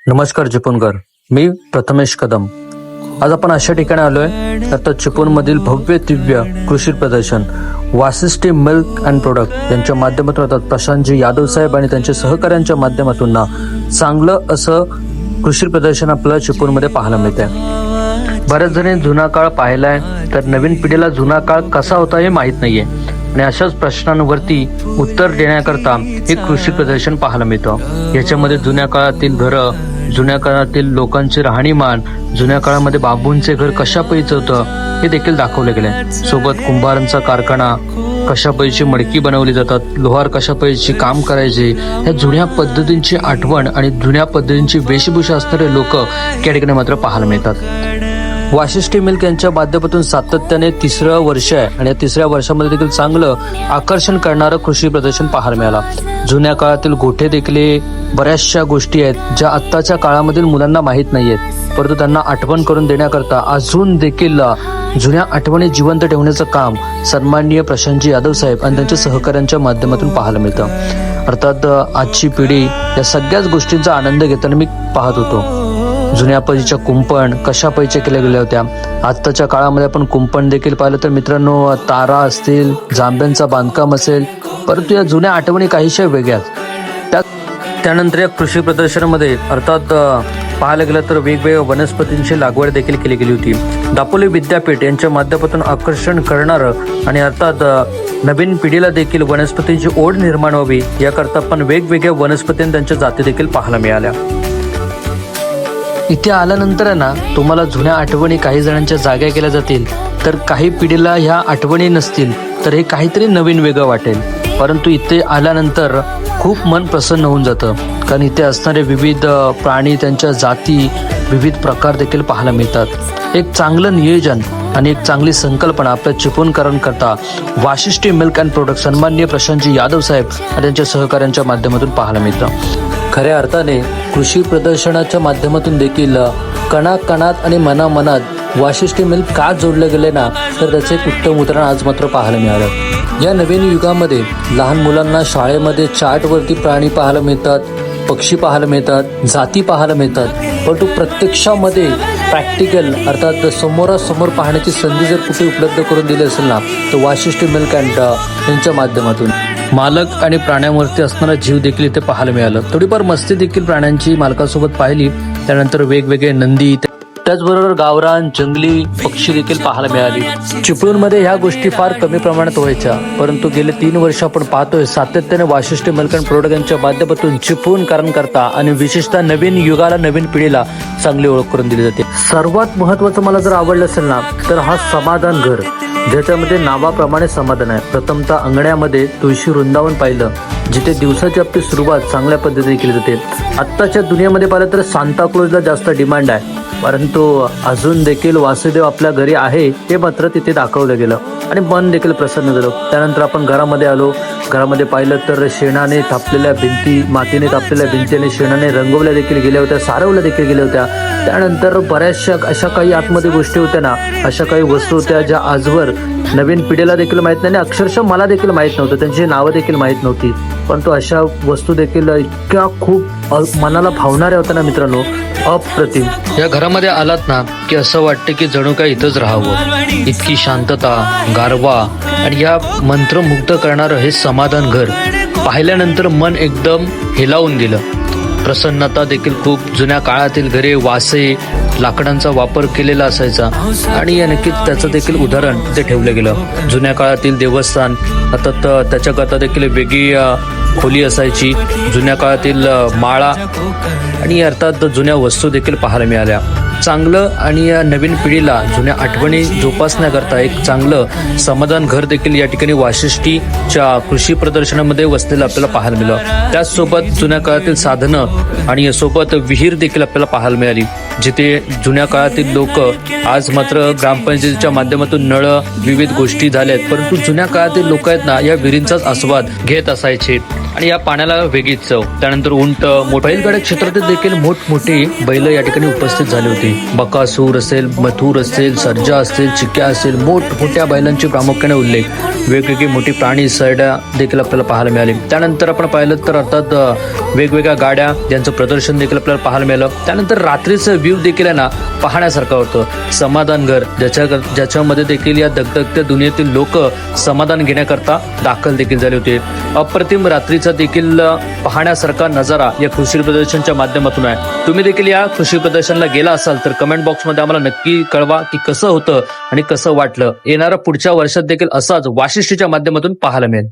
नमस्कार चिपळूणकर, मी प्रथमेश कदम। आज आपण अशा ठिकाणी आलोय तर चिपळूणमधील भव्य दिव्य कृषी प्रदर्शन वाशिष्ठी मिल्क अँड प्रोडक्ट यांच्या माध्यमातून आता प्रशांतजी यादव साहेब आणि त्यांच्या सहकाऱ्यांच्या माध्यमातून चांगलं असं कृषी प्रदर्शन आपल्याला चिपळूणमध्ये पाहायला मिळते। बऱ्याच जणी जुना काळ पाहिलाय तर नवीन पिढीला जुना काळ कसा होता हे माहीत नाहीये आणि अशाच प्रश्नांवरती उत्तर देण्याकरता हे कृषी प्रदर्शन पाहायला मिळतं। याच्यामध्ये जुन्या काळातील घरं, जुन्या काळातील लोकांचे राहणीमान, जुन्या काळामध्ये बांबूंचे घर कशा पैच होतं हे देखील दाखवले गेले। सोबत कुंभारांचा कारखाना, कशा पैची मडकी बनवली जातात, लोहार कशा पैची काम करायचे, ह्या जुन्या पद्धतींची आठवण आणि जुन्या पद्धतींची वेशभूषा असणारे लोक या ठिकाणी मात्र पाहायला मिळतात। वाशिष्ठी मिल्क यांच्या माध्यमातून सातत्याने तिसरं वर्ष आहे आणि या तिसऱ्या वर्षामध्ये देखील चांगलं आकर्षण करणारं कृषी प्रदर्शन पाहायला मिळाला। जुन्या काळातील गोठे देखील बऱ्याचशा गोष्टी आहेत ज्या आत्ताच्या काळामधील मुलांना माहीत नाहीयेत, परंतु त्यांना आठवण करून देण्याकरता अजून देखील जुन्या आठवणी जिवंत ठेवण्याचं काम सन्माननीय प्रशांतजी यादव साहेब आणि त्यांच्या सहकाऱ्यांच्या माध्यमातून पाहायला मिळतं। अर्थात आजची पिढी या सगळ्याच गोष्टींचा आनंद घेताना मी पाहत होतो। जुन्या पद्धतीच्या कुंपण कशा पैसे केल्या गेल्या होत्या, आत्ताच्या काळामध्ये आपण कुंपण देखील पाहिलं तर मित्रांनो तारा असतील, जांभ्यांचा बांधकाम असेल, परंतु या जुन्या आठवणी काहीशा वेगळ्याच। त्यानंतर या कृषी प्रदर्शनामध्ये अर्थात पाहायला गेलं तर वेगवेगळ्या वनस्पतींची लागवड देखील केली गेली होती। दापोली विद्यापीठ यांच्या माध्यमातून आकर्षण करणारं आणि अर्थात नवीन पिढीला देखील वनस्पतींची ओढ निर्माण व्हावी याकरता पण वेगवेगळ्या वनस्पती त्यांच्या जाती देखील पाहायला मिळाल्या। इथे आल्यानंतर ना तुम्हाला जुन्या आठवणी काही जणांच्या जाग्या केल्या जातील, तर काही पिढीला ह्या आठवणी नसतील तर हे काहीतरी नवीन वेगळं वाटेल। परंतु इथे आल्यानंतर खूप मन प्रसन्न होऊन जातं, कारण इथे असणारे विविध प्राणी, त्यांच्या जाती, विविध प्रकार देखील पाहायला मिळतात। एक चांगलं नियोजन आणि एक चांगली संकल्पना आपल्या चिपळूणकरांकरता वाशिष्ठी मिल्क अँड प्रोडक्ट सन्माननीय प्रशांतजी यादव साहेब आणि त्यांच्या सहकाऱ्यांच्या माध्यमातून पाहायला मिळतं। खऱ्या अर्थाने कृषी प्रदर्शनाच्या माध्यमातून देखील कणाकणात आणि मनामनात वाशिष्ठी मिल्क का जोडले गेले ना, तर त्याचे एक उत्तम उदाहरण आज मात्र पाहायला मिळालं। या नवीन युगामध्ये लहान मुलांना शाळेमध्ये चार्टवरती प्राणी पाहायला मिळतात, पक्षी पाहायला मिळतात, जाती पाहायला मिळतात, परंतु प्रत्यक्षामध्ये प्रॅक्टिकल अर्थात समोरासमोर पाहण्याची संधी जर कुठे उपलब्ध करून दिली असेल ना, तर वाशिष्ठी मिल्क अँड यांच्या माध्यमातून मालक आणि प्राण्यांवरती असणारा जीव देखील इथे पाहायला मिळालं। थोडीफार मस्ती देखील प्राण्यांची मालकासोबत पाहिली। त्यानंतर वेगवेगळे नंदी, त्याचबरोबर गावरान जंगली पक्षी देखील पाहायला मिळाली। चिपळूणमध्ये ह्या गोष्टी फार कमी प्रमाणात व्हायच्या, परंतु गेले 3 वर्ष आपण पाहतोय सातत्याने वाशिष्ठी मिल्क अँड प्रोडक्ट यांच्या माध्यमातून चिपळूणकरांकरता आणि विशेषतः नवीन युगाला, नवीन पिढीला चांगली ओळख करून दिली जाते। सर्वात महत्त्वाचं मला जर आवडलं असेल ना, तर हा समाधान घर, ज्याच्यामध्ये नावाप्रमाणे समाधान आहे। प्रथमतः अंगण्यामध्ये तुळशी वृंदावन पाहिलं, जिथे दिवसाची आपली सुरुवात चांगल्या पद्धतीने केली जाते। आत्ताच्या दुनियेमध्ये पाहिलं तर सांताक्लॉजला जास्त डिमांड आहे, परंतु अजून देखील वासुदेव आपल्या घरी आहे हे मात्र तिथे दाखवलं गेलं आणि मन देखील प्रसन्न झालं। त्यानंतर आपण घरामध्ये आलो, घरामध्ये पाहिलं तर शेणाने थापलेल्या भिंती, मातीने थापलेल्या भिंतीने शेणाने रंगवल्या देखील गेल्या होत्या, सारवल्या देखील गेल्या होत्या। त्यानंतर बऱ्याचशा अशा काही आतमध्ये गोष्टी होत्या ना, अशा काही वस्तू होत्या ज्या आजवर नवीन पिढीला देखील माहीत नाही आणि अक्षरशः मला देखील माहीत नव्हतं, त्यांची नावं देखील माहीत नव्हती, परंतु अशा वस्तू देखील इतक्या खूप मनाला भावणाऱ्या होत्या ना मित्रांनो, अप्रतिम। या घरामध्ये आलात ना की असं वाटतं की जणू काय इथंच राहावं। इतकी शांतता, गारवा आणि या मंत्रमुग्ध करणारं हे समाधान घर पाहिल्यानंतर मन एकदम हेलावून गेलं। प्रसन्नता देखील खूप, जुन्या काळातील घरे वासे, लाकडांचा वापर केलेला असायचा आणि या नक्कीच त्याचं देखील उदाहरण ते ठेवलं गेलं। जुन्या काळातील देवस्थान अर्थात त्याच्याकरता देखील वेगळी खोली असायची, जुन्या काळातील माळा आणि अर्थात जुन्या वस्तू देखील पाहायला मिळाल्या। चांगलं आणि या नवीन पिढीला जुन्या आठवणी जोपासण्याकरता एक चांगलं समाधान घर देखील या ठिकाणी वाशिष्ठीच्या कृषी प्रदर्शनामध्ये वसलेलं आपल्याला पाहायला मिळालं। त्याचसोबत जुन्या काळातील साधनं आणि सोबत विहीर देखील आपल्याला पाहायला मिळाली, जिथे जुन्या काळातील लोक आज मात्र ग्रामपंचायतीच्या माध्यमातून नळ विविध गोष्टी झाल्यात, परंतु जुन्या काळातील लोक आहेत ना या विहिरींचाच आस्वाद घेत असायचे। आणि या पाण्याला वेगळीच चव. त्यानंतर उंट, बैलगाड्या क्षेत्रातील देखील मोठमोठी बैल या ठिकाणी उपस्थित झाली होती. बकासूर असेल, मथुर असेल, सर्जा असेल, चिक्या असेल, मोठमोठ्या बैलांचे प्रामुख्याने उल्लेख. वेगवेगळी मोठी प्राणी सरड्या देखील आपल्याला पाहायला मिळाली. त्यानंतर आपण पाहिलं तर अर्थात वेगवेगळ्या गाड्या ज्यांचं प्रदर्शन देखील आपल्याला पाहायला मिळालं. त्यानंतर रात्रीचं व्ह्यू देखील आहे ना पाहण्यासारखं होतं. समाधान घर ज्याच्यामध्ये देखील या दगदगत्या दुनियेतील लोक समाधान घेण्याकरता दाखल देखील झाले होते. अप्रतिम रात्रीचा देखील पाहण्यासारखा नजारा या कृषी प्रदर्शनच्या माध्यमातून आहे. तुम्ही देखील या कृषी प्रदर्शनला गेला असाल तर कमेंट बॉक्समध्ये आम्हाला नक्की कळवा की कसं होतं आणि कसं वाटलं. येणाऱ्या पुढच्या वर्षात देखील असाच वाशिष्ठीच्या माध्यमातून पाहायला मिळेल.